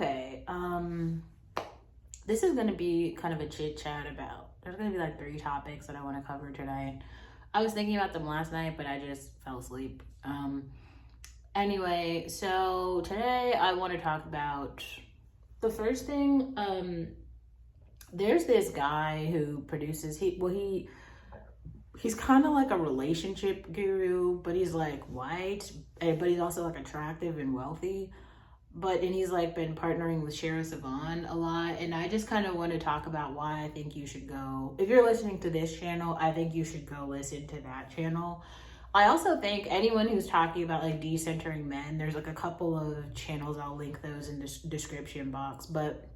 Okay. This is gonna be kind of a chit chat about. There's gonna be like 3 topics that I want to cover today. I was thinking about them last night, but I just fell asleep. Anyway, so today I want to talk about the first thing. There's this guy who produces. He's kind of like a relationship guru, but he's like white, but he's also like attractive and wealthy. And he's like been partnering with Shara Savon a lot, and I just kind of want to talk about why I think you should go. If you're listening to this channel, I think you should go listen to that channel. I also think anyone who's talking about like decentering men, there's like a couple of channels, I'll link those in the description box, but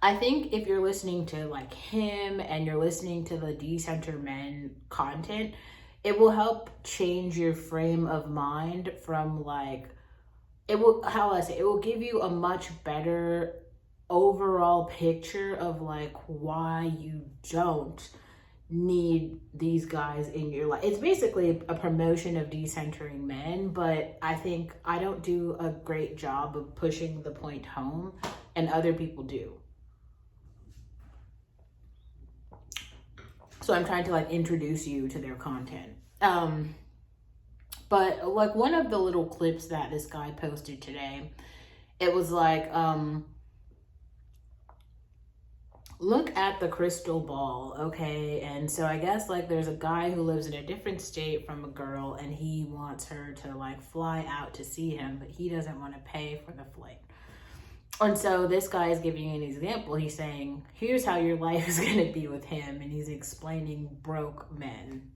I think if you're listening to like him and you're listening to the decenter men content, it will help change your frame of mind from like, it will give you a much better overall picture of like why you don't need these guys in your life. It's basically a promotion of decentering men, but I think I don't do a great job of pushing the point home, and other people do. So I'm trying to like introduce you to their content. But like one of the little clips that this guy posted today, it was like, look at the crystal ball, okay? And so I guess like there's a guy who lives in a different state from a girl, and he wants her to like fly out to see him, but he doesn't want to pay for the flight. And so this guy is giving an example. He's saying, here's how your life is going to be with him. And he's explaining broke men.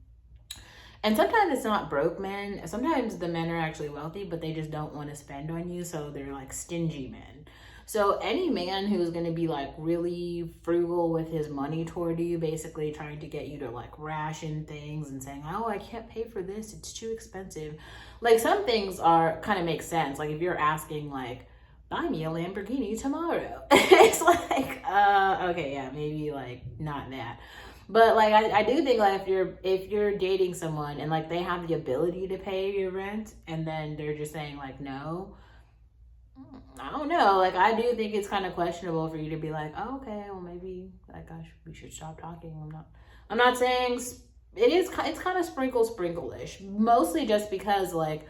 And sometimes it's not broke men. Sometimes the men are actually wealthy, but they just don't want to spend on you. So they're like stingy men. So any man who's going to be like really frugal with his money toward you, basically trying to get you to like ration things and saying, oh, I can't pay for this, it's too expensive. Like some things are kind of make sense. Like if you're asking like, buy me a Lamborghini tomorrow. It's like, okay, yeah, maybe like not that. But like I do think like if you're dating someone and like they have the ability to pay your rent and then they're just saying like no, I don't know. Like I do think it's kind of questionable for you to be like, oh, okay, well maybe like we should stop talking. I'm not saying it's kind of sprinkle-ish, mostly just because like,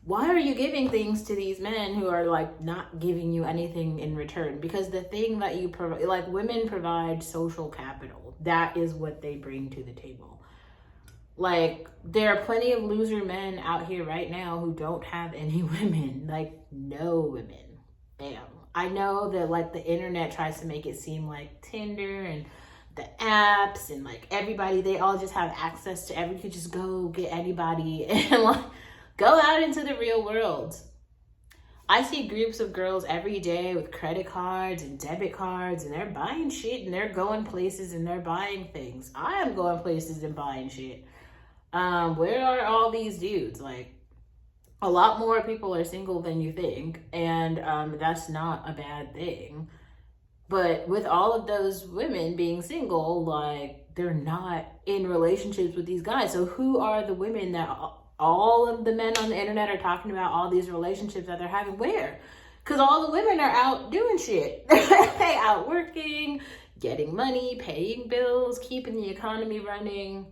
why are you giving things to these men who are like not giving you anything in return? Because the thing that you provide, like women provide social capital. That is what they bring to the table. Like there are plenty of loser men out here right now who don't have any women, like no women. Bam. I know that like the internet tries to make it seem like Tinder and the apps and like everybody, they all just have access to everything. You could just go get anybody and like, go out into the real world. I see groups of girls every day with credit cards and debit cards, and they're buying shit and they're going places and they're buying things. I am going places and buying shit. Where are all these dudes? Like, a lot more people are single than you think, and that's not a bad thing. But with all of those women being single, like, they're not in relationships with these guys. So who are the women that all of the men on the internet are talking about all these relationships that they're having? Where? Because all the women are out doing shit. They out working, getting money, paying bills, keeping the economy running.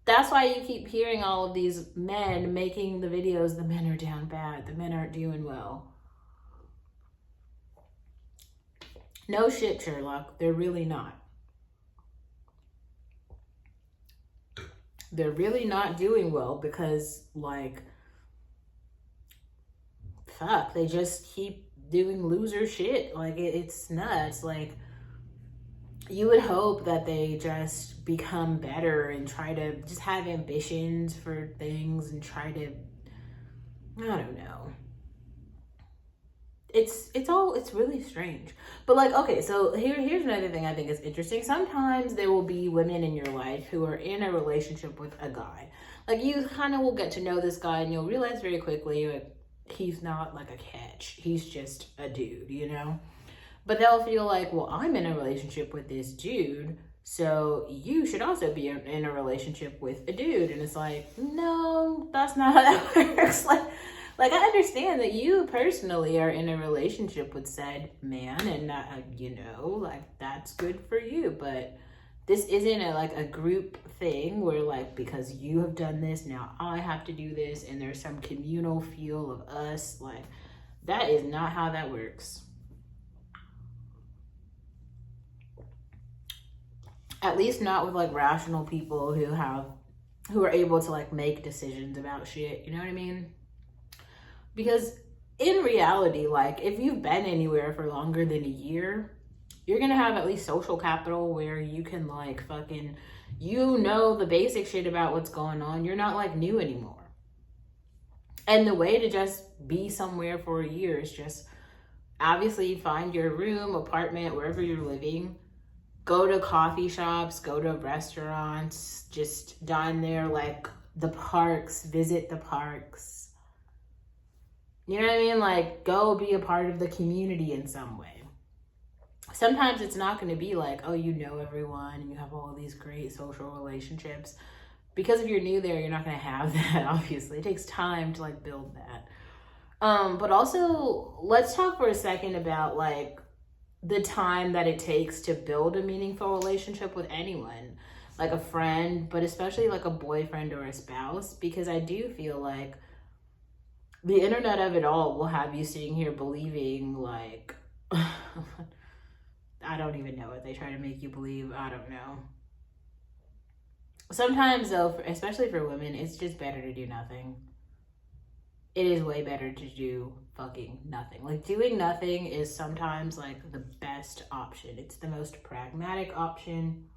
That's why you keep hearing all of these men making the videos, the men are down bad, the men aren't doing well. No shit, Sherlock. They're really not. They're really not doing well because, like, fuck, they just keep doing loser shit. Like, it's nuts. Like, you would hope that they just become better and try to just have ambitions for things and try to, I don't know. It's really strange. But like, okay, so here's another thing I think is interesting. Sometimes there will be women in your life who are in a relationship with a guy. Like you kind of will get to know this guy and you'll realize very quickly like he's not like a catch. He's just a dude, you know? But they'll feel like, well, I'm in a relationship with this dude, so you should also be in a relationship with a dude. And it's like, no, that's not how that works. Like, I understand that you personally are in a relationship with said man, and like, that's good for you, but this isn't a group thing where, like, because you have done this, now I have to do this, and there's some communal feel of us. Like, that is not how that works. At least not with, like, rational people who are able to, like, make decisions about shit. You know what I mean? Because in reality, like, if you've been anywhere for longer than a year, you're gonna have at least social capital where you can, like, fucking, the basic shit about what's going on. You're not, like, new anymore. And the way to just be somewhere for a year is just obviously find your room, apartment, wherever you're living. Go to coffee shops, go to restaurants, just dine there, like the parks, visit the parks. You know what I mean? Like, go be a part of the community in some way. Sometimes it's not going to be like, oh, you know everyone and you have all these great social relationships. Because if you're new there, you're not going to have that, obviously. It takes time to, like, build that. But also, let's talk for a second about, like, the time that it takes to build a meaningful relationship with anyone, like a friend, but especially like a boyfriend or a spouse, because I do feel like the internet of it all will have you sitting here believing, like, I don't even know what they try to make you believe. I don't know. Sometimes, though, especially for women, it's just better to do nothing. It is way better to do fucking nothing. Like, doing nothing is sometimes, like, the best option. It's the most pragmatic option.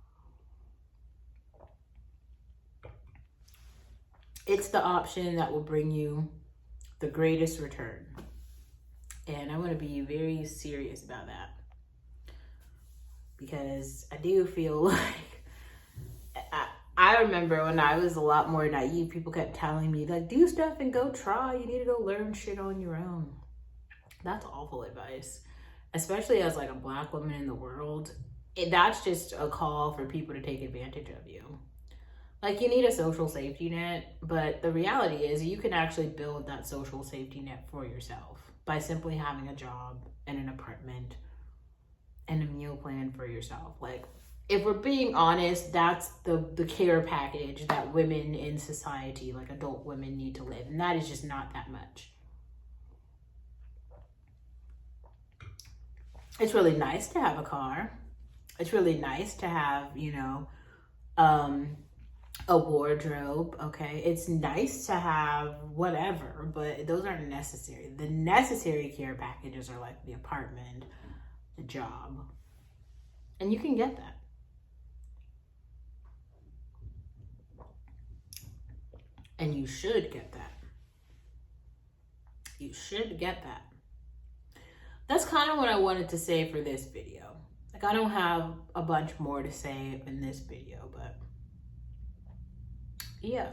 It's the option that will bring you the greatest return. And I want to be very serious about that. Because I do feel like... I remember when I was a lot more naive, people kept telling me, like, do stuff and go try. You need to go learn shit on your own. That's awful advice. Especially as, like, a Black woman in the world. That's just a call for people to take advantage of you. Like, you need a social safety net, but the reality is you can actually build that social safety net for yourself by simply having a job and an apartment and a meal plan for yourself. Like, if we're being honest, that's the care package that women in society, like adult women, need to live. And that is just not that much. It's really nice to have a car. It's really nice to have, a wardrobe, okay? It's nice to have whatever, but those aren't necessary. The necessary care packages are like the apartment, the job. And you can get that. And you should get that. You should get that. That's kind of what I wanted to say for this video. Like, I don't have a bunch more to say in this video, but yeah.